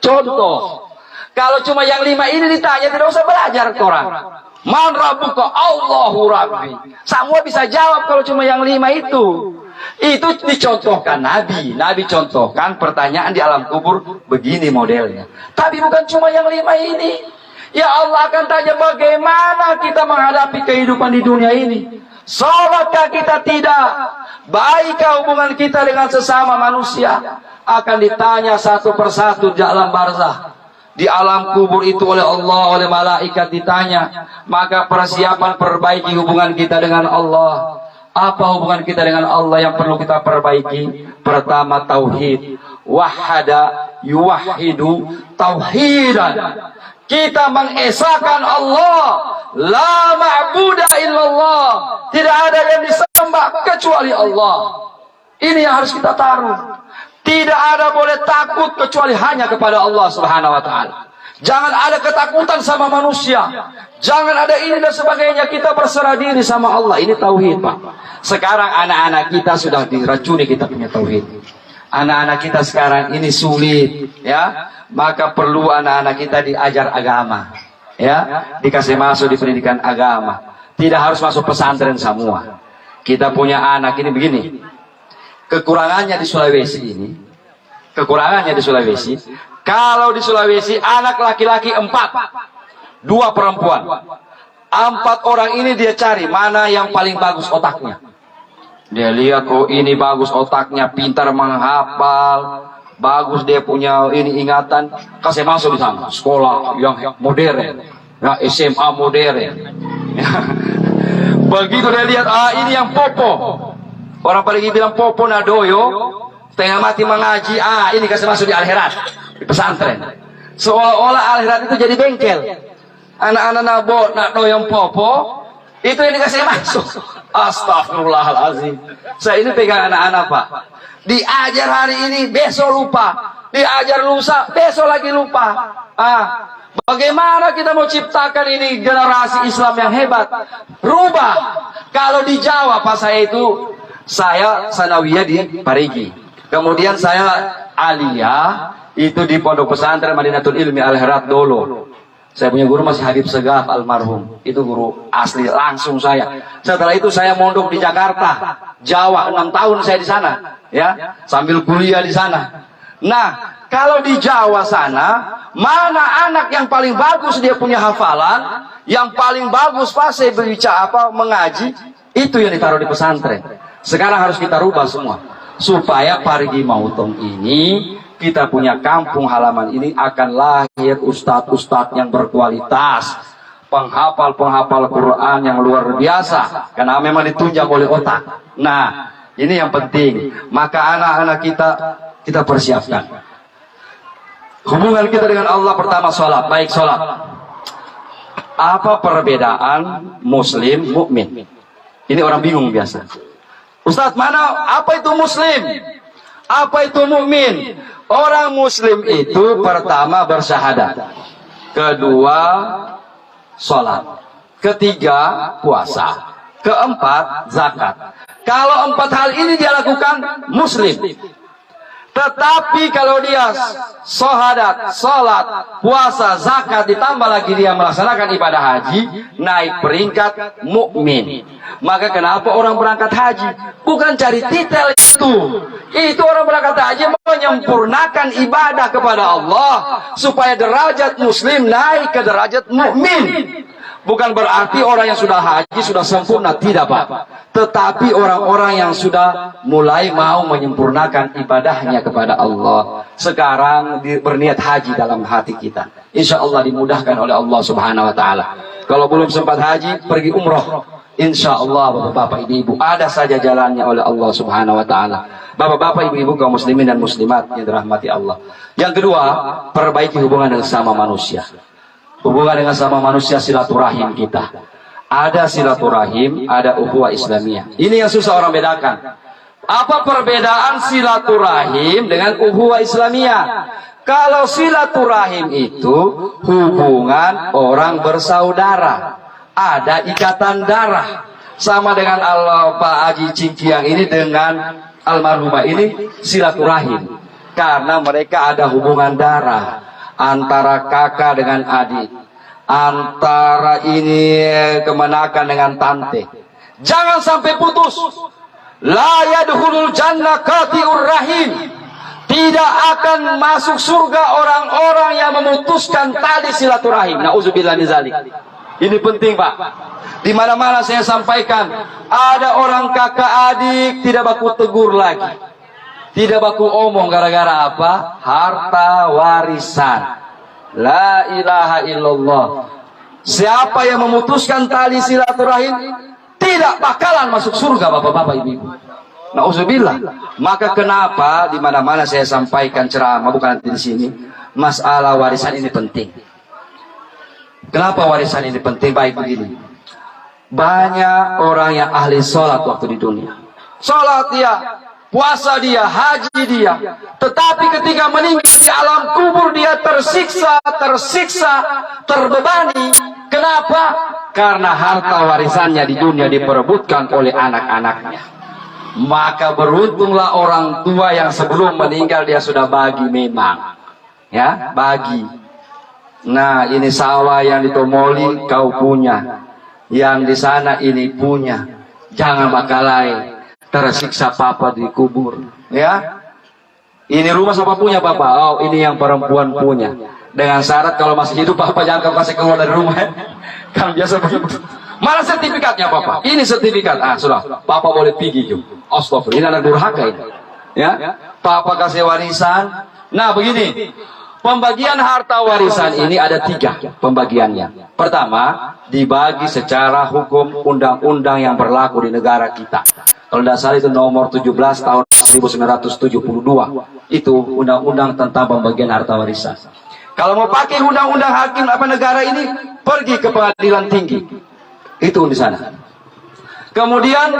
contoh. Kalau cuma yang 5 ini ditanya, tidak usah belajar orang. Man rabbuka, Allahu rabbi. Semua bisa jawab kalau cuma yang 5 itu. Itu dicontohkan Nabi. Nabi contohkan pertanyaan di alam kubur begini modelnya. Tapi bukan cuma yang 5 ini. Ya Allah akan tanya bagaimana kita menghadapi kehidupan di dunia ini. Salatkah kita tidak? Baikkah hubungan kita dengan sesama manusia? Akan ditanya satu persatu di alam barzah. Di alam kubur itu oleh Allah, oleh malaikat ditanya. Maka persiapan perbaiki hubungan kita dengan Allah. Apa hubungan kita dengan Allah yang perlu kita perbaiki? Pertama, tauhid. Wahada yuwahidu tauhidan. Kita mengesahkan Allah. La ma'buda illallah. Tidak ada yang disembah kecuali Allah. Ini yang harus kita taruh. Tidak ada boleh takut kecuali hanya kepada Allah Subhanahu wa taala. Jangan ada ketakutan sama manusia. Jangan ada ini dan sebagainya. Kita berserah diri sama Allah. Ini tauhid, Pak. Sekarang anak-anak kita sudah diracuni kita punya tauhid. Anak-anak kita sekarang ini sulit, ya. Maka perlu anak-anak kita diajar agama, ya. Dikasih masuk di pendidikan agama. Tidak harus masuk pesantren semua. Kita punya anak ini begini. Kekurangannya di Sulawesi, kalau di Sulawesi anak laki-laki 4, 2 perempuan. 4 orang ini dia cari mana yang paling bagus otaknya. Dia lihat, oh ini bagus otaknya, pintar menghafal, bagus dia punya ini ingatan, kasih masuk di sana. Sekolah yang modern, ya, SMA modern. Begitu dia lihat, ini yang popo. Orang paling bilang popo nadoyo, tengah mati mengaji, ini kasih masuk di akhirat, di pesantren. Seolah-olah akhirat itu jadi bengkel. Anak-anak nak doyong popo, itu yang dikasih masuk. Astagfirullahaladzim. Saya ini pegang anak-anak, Pak. Diajar hari ini, besok lupa. Diajar lusa, besok lagi lupa. Bagaimana kita mau ciptakan ini generasi Islam yang hebat? Rubah. Kalau di Jawa, Pak, saya sanawiyah di Parigi. Kemudian saya aliyah itu di Pondok Pesantren Madinatul Ilmi Al-Herat Dolo. Saya punya guru masih Habib Segaf almarhum. Itu guru asli langsung saya. Setelah itu saya mondok di Jakarta, Jawa, 6 tahun saya di sana, ya, sambil kuliah di sana. Nah, kalau di Jawa sana, mana anak yang paling bagus dia punya hafalan, yang paling bagus fase berbicara mengaji, itu yang ditaruh di pesantren. Sekarang harus kita rubah semua supaya Parigi Mautong ini, kita punya kampung halaman ini akan lahir ustadz-ustadz yang berkualitas, penghafal-penghafal Quran yang luar biasa, karena memang ditunjang oleh otak. Nah, ini yang penting. Maka anak-anak kita persiapkan. Hubungan kita dengan Allah pertama sholat, baik sholat. Apa perbedaan muslim, mukmin? Ini orang bingung biasa. Ustadz, apa itu muslim? Apa itu mukmin? Orang muslim itu pertama bersyahadat, kedua sholat, ketiga puasa, keempat zakat. Kalau 4 hal ini dia lakukan, muslim. Tetapi kalau dia syahadat, sholat, puasa, zakat, ditambah lagi dia melaksanakan ibadah haji, naik peringkat mukmin. Maka kenapa orang berangkat haji? Bukan cari titel itu. Itu orang berangkat haji menyempurnakan ibadah kepada Allah supaya derajat muslim naik ke derajat mukmin. Bukan berarti orang yang sudah haji sudah sempurna, tidak Pak. Tetapi orang-orang yang sudah mulai mau menyempurnakan ibadahnya kepada Allah, sekarang berniat haji dalam hati kita. Insya Allah dimudahkan oleh Allah Subhanahu Wa Taala. Kalau belum sempat haji, pergi umroh. Insya Allah bapak-bapak ibu-ibu ada saja jalannya oleh Allah Subhanahu Wa Taala. Bapak-bapak ibu-ibu kaum muslimin dan muslimat yang dirahmati Allah. Yang kedua, perbaiki hubungan dengan sama manusia. Hubungan dengan sama manusia, silaturahim kita. Ada silaturahim, ada ukhuwah Islamiyah. Ini yang susah orang bedakan. Apa perbedaan silaturahim dengan ukhuwah Islamiyah? Kalau silaturahim itu hubungan orang bersaudara, ada ikatan darah. Sama dengan Allah Pak Haji Cingkiang ini dengan almarhumah ini silaturahim. Karena mereka ada hubungan darah. Antara kakak dengan adik, antara ini kemenakan dengan tante. Jangan sampai putus. La yadkhulul jannah qati'ur rahim. Tidak akan masuk surga orang-orang yang memutuskan tali silaturahim. Nauzubillah min zalik. Ini penting Pak. Di mana-mana saya sampaikan, ada orang kakak adik tidak baku tegur lagi. Tidak baku omong gara-gara apa? Harta warisan. La ilaha illallah. Siapa yang memutuskan tali silaturahim tidak bakalan masuk surga bapak-bapak ibu-ibu. Nauzubillah. Maka kenapa di mana-mana saya sampaikan ceramah, bukan di sini, masalah warisan ini penting. Kenapa warisan ini penting? Baik begini. Banyak orang yang ahli sholat waktu di dunia. Sholat dia, puasa dia, haji dia, tetapi ketika meninggal di alam kubur dia tersiksa, terbebani. Kenapa? Karena harta warisannya di dunia diperebutkan oleh anak-anaknya. Maka beruntunglah orang tua yang sebelum meninggal dia sudah bagi memang, ya, bagi. Nah, ini sawah yang di Tomoli kau punya, yang di sana ini punya. Jangan bakalai tersiksa papa di kubur, ya. Ini rumah siapa punya papa? Oh, ini yang perempuan punya. Dengan syarat kalau masih hidup papa jangan kau kasih keluar dari rumah. Kan biasa begitu. Mana sertifikatnya papa? Ini sertifikat. Ah, sudah. Papa boleh pergi juga. Astagfirullah, ini anak durhaka ini. Ya, papa kasih warisan. Nah, begini. Pembagian harta warisan ini ada 3 pembagiannya. Pertama, dibagi secara hukum undang-undang yang berlaku di negara kita. Kalau tidak salah itu nomor 17 tahun 1972. Itu undang-undang tentang pembagian harta warisan. Kalau mau pakai undang-undang hakim negara ini, pergi ke pengadilan tinggi. Itu di sana. Kemudian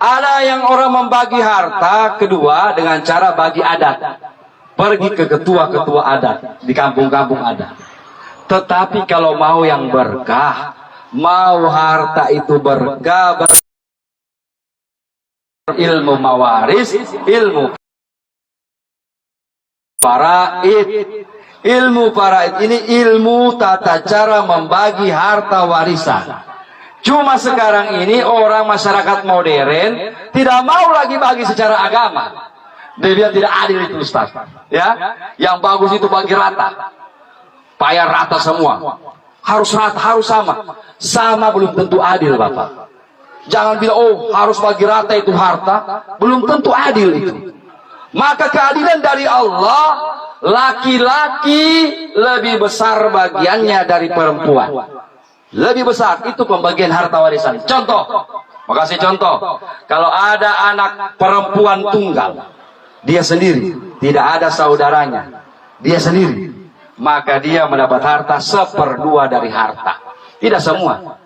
ada yang orang membagi harta kedua dengan cara bagi adat. Pergi ke ketua-ketua adat di kampung-kampung adat. Tetapi kalau mau yang berkah, mau harta itu berkah, ilmu mawaris, ilmu faraid. Ilmu faraid ini ilmu tata cara membagi harta warisan. Cuma sekarang ini orang masyarakat modern tidak mau lagi bagi secara agama. Dia bilang tidak adil itu Ustaz. Ya, yang bagus itu bagi rata. Payah rata semua. Harus rata, harus sama. Sama belum tentu adil, Bapak. Jangan bilang oh harus bagi rata itu harta, belum tentu adil itu. Maka keadilan dari Allah, laki-laki lebih besar bagiannya dari perempuan. Lebih besar itu pembagian harta warisan. Contoh, makasih contoh. Kalau ada anak perempuan tunggal, dia sendiri, tidak ada saudaranya, dia sendiri, maka dia mendapat harta 1/2 dari harta. Tidak semua.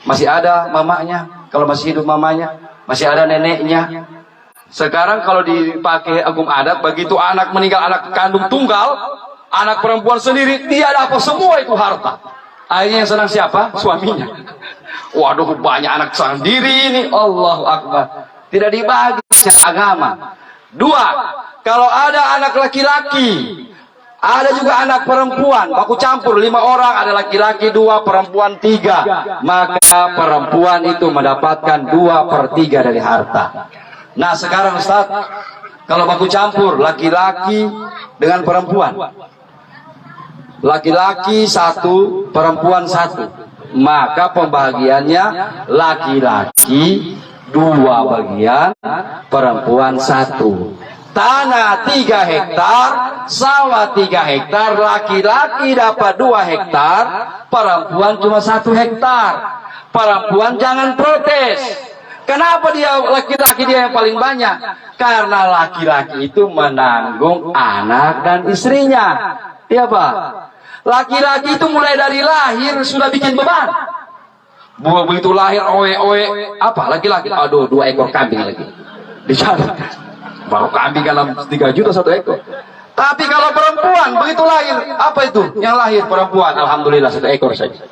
Masih ada mamanya, kalau masih hidup mamanya, masih ada neneknya. Sekarang kalau dipakai hukum adat, begitu anak meninggal, anak kandung tunggal, anak perempuan sendiri, dia dapat semua itu harta. Akhirnya yang senang siapa? Suaminya. Waduh, banyak anak sendiri ini. Allahu Akbar. Tidak dibagi secara agama. 2, kalau ada anak laki-laki, ada juga anak perempuan, baku campur 5 orang, ada laki-laki 2, perempuan 3, maka perempuan itu mendapatkan 2/3 dari harta. Nah sekarang Ustaz, kalau baku campur laki-laki dengan perempuan, laki-laki 1, perempuan 1, maka pembagiannya laki-laki 2 bagian, perempuan 1. Tanah 3 hektar, sawah 3 hektar, laki-laki dapat 2 hektar, perempuan cuma 1 hektar. Perempuan jangan protes. Kenapa dia laki-laki dia yang paling banyak? Karena laki-laki itu menanggung anak dan istrinya. Iya Pak. Laki-laki itu mulai dari lahir sudah bikin beban. Begitu lahir oe-oe apa laki-laki? Aduh 2 ekor kambing lagi. Dicari. Baru kambing dalam 3 juta 1 ekor. Tapi kalau perempuan begitu lahir, apa itu? Yang lahir perempuan, alhamdulillah 1 ekor saja.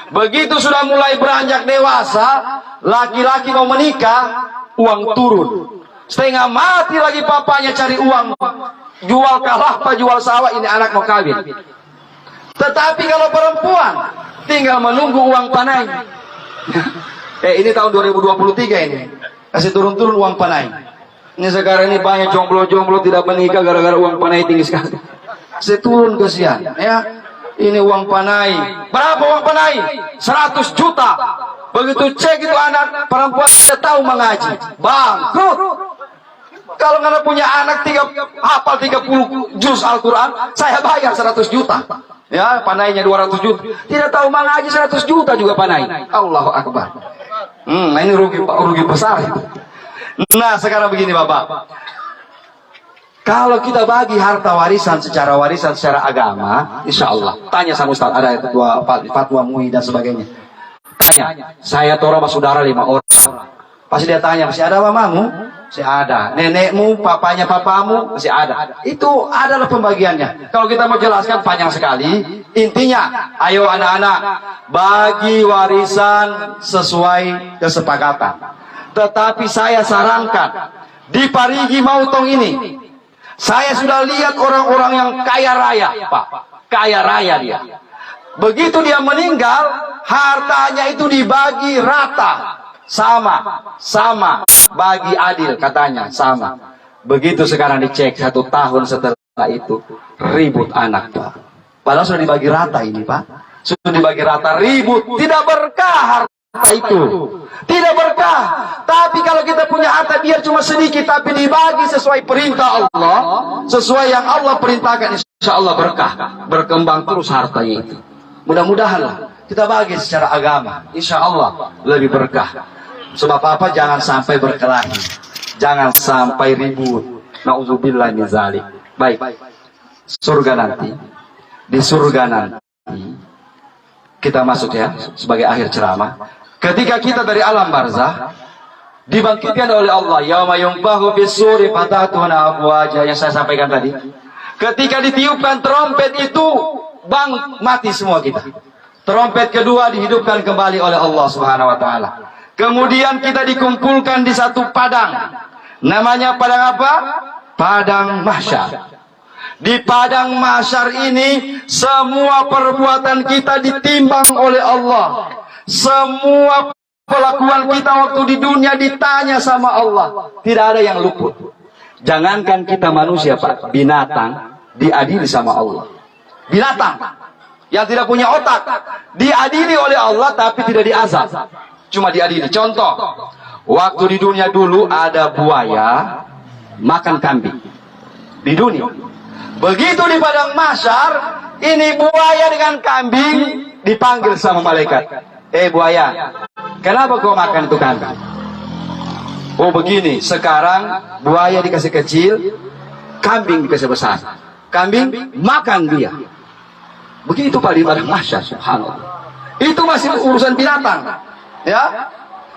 Begitu sudah mulai beranjak dewasa, laki-laki mau menikah, uang turun. Setengah mati lagi papanya cari uang. Jual kelapa, jual sawah, ini anak mau kawin. Tetapi kalau perempuan, tinggal menunggu uang panai. Ini tahun 2023 ini. Kasih turun-turun uang panai. Ini sekarang ini banyak jomblo-jomblo tidak menikah gara-gara uang panai tinggi sekali. Saya turun kesian, ya. Ini uang panai. Berapa uang panai? 100 juta. Begitu cek itu anak perempuan tidak tahu mengaji, bangkrut. Kalau nggak punya anak hafal 30 juz Al-Quran, saya bayar 100 juta. Ya, panainya 200 juta. Tidak tahu mengaji 100 juta juga panai. Allahu Akbar. Nah ini rugi besar. Nah sekarang begini Bapak. Kalau kita bagi harta warisan secara agama, insya Allah. Tanya sama Ustaz, ada fatwa MUI dan sebagainya. Tanya, saya tora sama saudara 5 orang. Pasti dia tanya, masih ada mamamu? Masih ada. Nenekmu, papanya papamu? Masih ada. Itu adalah pembagiannya. Kalau kita mau jelaskan panjang sekali. Intinya, ayo anak-anak, bagi warisan sesuai kesepakatan. Tetapi saya sarankan, di Parigi Mautong ini, saya sudah lihat orang-orang yang kaya raya, Pak. Kaya raya dia. Begitu dia meninggal, hartanya itu dibagi rata. Sama. Bagi adil katanya, sama. Begitu sekarang dicek 1 tahun setelah itu, ribut anak, Pak. Padahal sudah dibagi rata ini, Pak. Sudah dibagi rata, ribut. Tidak berkah harta itu. Tidak berkah. Tapi kalau kita punya harta biar cuma sedikit tapi dibagi sesuai perintah Allah, sesuai yang Allah perintahkan, insya Allah berkah, berkembang terus hartanya itu. Mudah-mudahan kita bagi secara agama, insya Allah lebih berkah. Sebab apa? Jangan sampai berkelahi, jangan sampai ribut. Nauzubillah min zalik. Baik, surga nanti, di surga nanti kita masuk ya sebagai akhir ceramah. Ketika kita dari alam barzah dibangkitkan oleh Allah, yauma yunfahu bis-suri fatatuna afwaja, yang saya sampaikan tadi. Ketika ditiupkan trompet itu, mati semua kita. Trompet kedua dihidupkan kembali oleh Allah Subhanahu wa taala. Kemudian kita dikumpulkan di satu padang. Namanya padang apa? Padang mahsyar. Di padang mahsyar ini semua perbuatan kita ditimbang oleh Allah. Semua kelakuan kita waktu di dunia ditanya sama Allah. Tidak ada yang luput. Jangankan kita manusia, Pak, binatang diadili sama Allah. Binatang yang tidak punya otak diadili oleh Allah tapi tidak diazab, cuma diadili. Contoh, waktu di dunia dulu ada buaya makan kambing di dunia. Begitu di padang mahsyar, ini buaya dengan kambing dipanggil sama malaikat. Buaya, kenapa kau makan itu kambing? Oh begini, sekarang buaya dikasih kecil, kambing dikasih besar. Kambing makan dia. Begitu Pak di padang mahsyar, subhanallah. Itu masih urusan binatang, ya.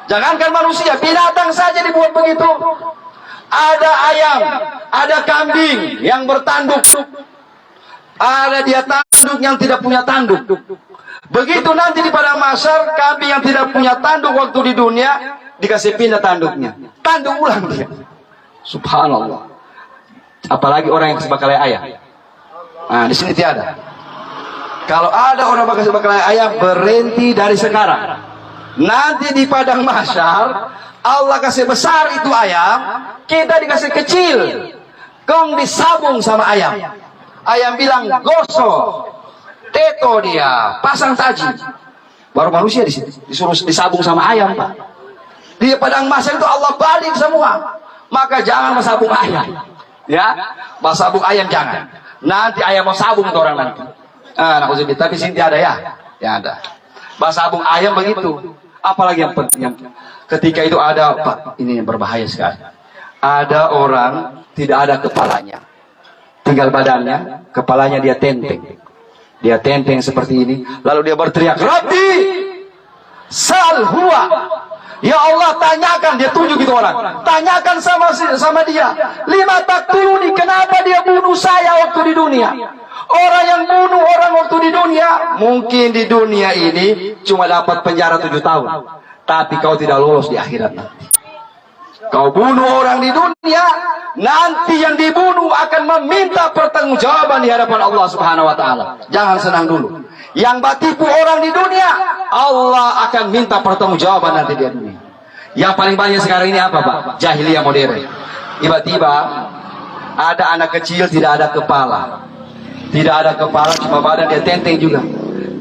Jangankan manusia, binatang saja dibuat begitu. Ada ayam, ada kambing yang bertanduk, ada dia tanduk yang tidak punya tanduk. Begitu nanti di padang mahsyar, kambing yang tidak punya tanduk waktu di dunia dikasih pindah tanduknya, tanduk ulang dia. Subhanallah. Apalagi orang yang sebagai ayam. Nah, di sini tiada. Kalau ada orang sebagai ayam, berhenti dari sekarang. Nanti di padang mahsyar, Allah kasih besar itu ayam, kita dikasih kecil. Kong disabung sama ayam. Ayam bilang gosok, teto dia, pasang taji. Baru manusia di sini disuruh disabung sama ayam, Pak. Di padang mahsyar itu Allah balik semua. Maka jangan mesabung ayam. Ya, mesabung ayam jangan. Nanti ayam mau sabung ke orang nanti. Tapi sini ada ya? Ya ada. Mesabung ayam begitu. Apalagi yang penting, ketika itu ada, Pak, ini yang berbahaya sekali. Ada orang tidak ada kepalanya, tinggal badannya, kepalanya dia tenteng. Dia tenteng seperti ini, lalu dia berteriak, Rabbi, sal huwa. Ya Allah, tanyakan, dia tunjuk itu orang. Tanyakan sama dia, lima taktuluni, kenapa dia bunuh saya waktu di dunia? Orang yang bunuh orang waktu di dunia, mungkin di dunia ini cuma dapat penjara 7 tahun. Tapi kau tidak lolos di akhirat nanti. Kau bunuh orang di dunia, nanti yang dibunuh akan meminta pertanggungjawaban di hadapan Allah Subhanahu wa taala. Jangan senang dulu. Yang tipu orang di dunia, Allah akan minta pertanggungjawaban nanti di dunia. Yang paling banyak sekarang ini apa, Pak? Jahiliyah modern. Tiba-tiba ada anak kecil tidak ada kepala. Tidak ada kepala, cuma badan dia tenteng juga.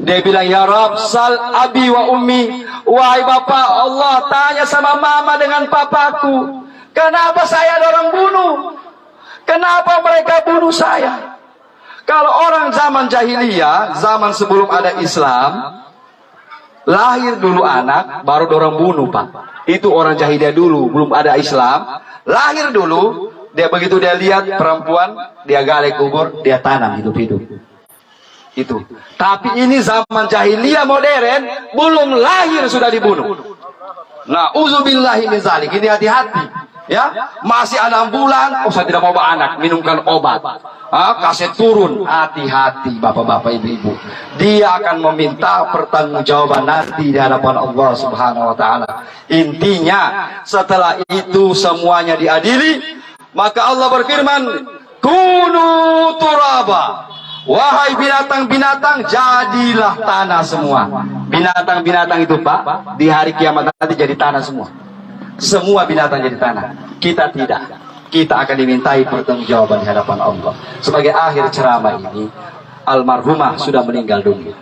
Dia bilang, ya Rabb, sal abi wa ummi. Wahai Bapak, Allah tanya sama mama dengan papaku, kenapa saya ada orang bunuh? Kenapa mereka bunuh saya? Kalau orang zaman jahiliyah, zaman sebelum ada Islam, lahir dulu anak, baru orang bunuh, Pak. Itu orang jahiliyah dulu, belum ada Islam. Lahir dulu, dia begitu dia lihat perempuan, dia gali kubur, dia tanam hidup-hidup. Itu. Tapi ini zaman jahiliyah modern, belum lahir sudah dibunuh. Nah, uzubillahi min zalik. Ini hati-hati. Ya, masih 6 bulan, saya tidak mau anak, minumkan obat. Kasih turun, hati-hati bapak-bapak ibu-ibu. Dia akan meminta pertanggungjawaban nanti di hadapan Allah Subhanahu wa taala. Intinya, setelah itu semuanya diadili, maka Allah berfirman, kunu turaba. Wahai binatang-binatang, jadilah tanah semua. Binatang-binatang itu, Pak, di hari kiamat nanti jadi tanah semua. Semua binatang jadi tanah. Kita tidak. Kita akan dimintai pertanggungjawaban di hadapan Allah. Sebagai akhir ceramah ini, almarhumah sudah meninggal dunia.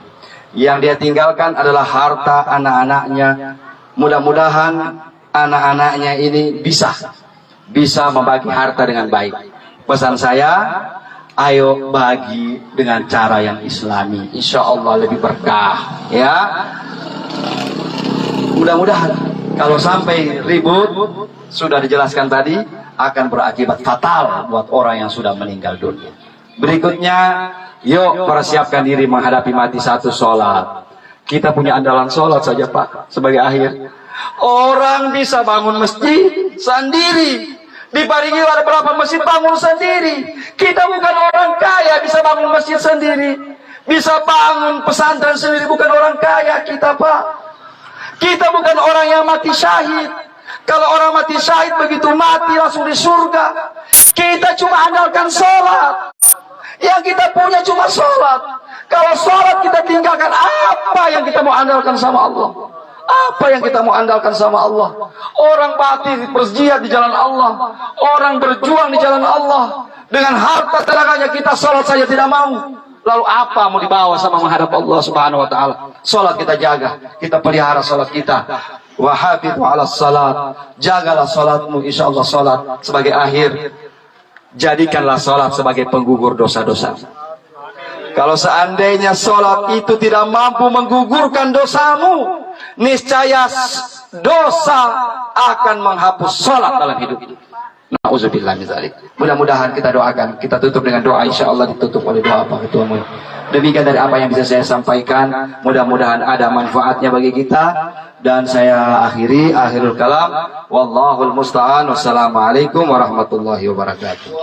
Yang dia tinggalkan adalah harta anak-anaknya. Mudah-mudahan anak-anaknya ini bisa membagi harta dengan baik. Pesan saya, ayo bagi dengan cara yang islami, insya Allah lebih berkah. Ya, mudah-mudahan kalau sampai ribut, sudah dijelaskan tadi, akan berakibat fatal buat orang yang sudah meninggal dunia. Berikutnya, yuk persiapkan diri menghadapi mati satu sholat. Kita punya andalan sholat saja, Pak, sebagai akhir. Orang bisa bangun masjid sendiri. Di Parigi ada berapa masjid bangun sendiri. Kita bukan orang kaya bisa bangun masjid sendiri, bisa bangun pesantren sendiri, bukan orang kaya kita, Pak. Kita bukan orang yang mati syahid. Kalau orang mati syahid begitu mati langsung di surga. Kita cuma andalkan sholat. Yang kita punya cuma sholat. Kalau sholat kita tinggalkan, apa yang kita mau andalkan sama Allah? Apa yang kita mau andalkan sama Allah? Orang mati berjihad di jalan Allah, orang berjuang di jalan Allah, dengan harta tenaganya kita sholat saja tidak mau. Lalu apa mau dibawa sama menghadap Allah Subhanahu wa taala? Sholat kita jaga, kita pelihara sholat kita. Wa hafidhu 'alas salat. Jagalah sholatmu, insyaallah sholat sebagai akhir. Jadikanlah sholat sebagai penggugur dosa-dosa. Kalau seandainya sholat itu tidak mampu menggugurkan dosamu, niscaya dosa akan menghapus sholat dalam hidup. Na'udzubillah min dzalik. Mudah-mudahan kita doakan. Kita tutup dengan doa, insyaallah ditutup oleh doa Pak Ketua. Demikian dari apa yang bisa saya sampaikan. Mudah-mudahan ada manfaatnya bagi kita. Dan saya akhirul kalam. Wallahul musta'an. Wassalamualaikum warahmatullahi wabarakatuh.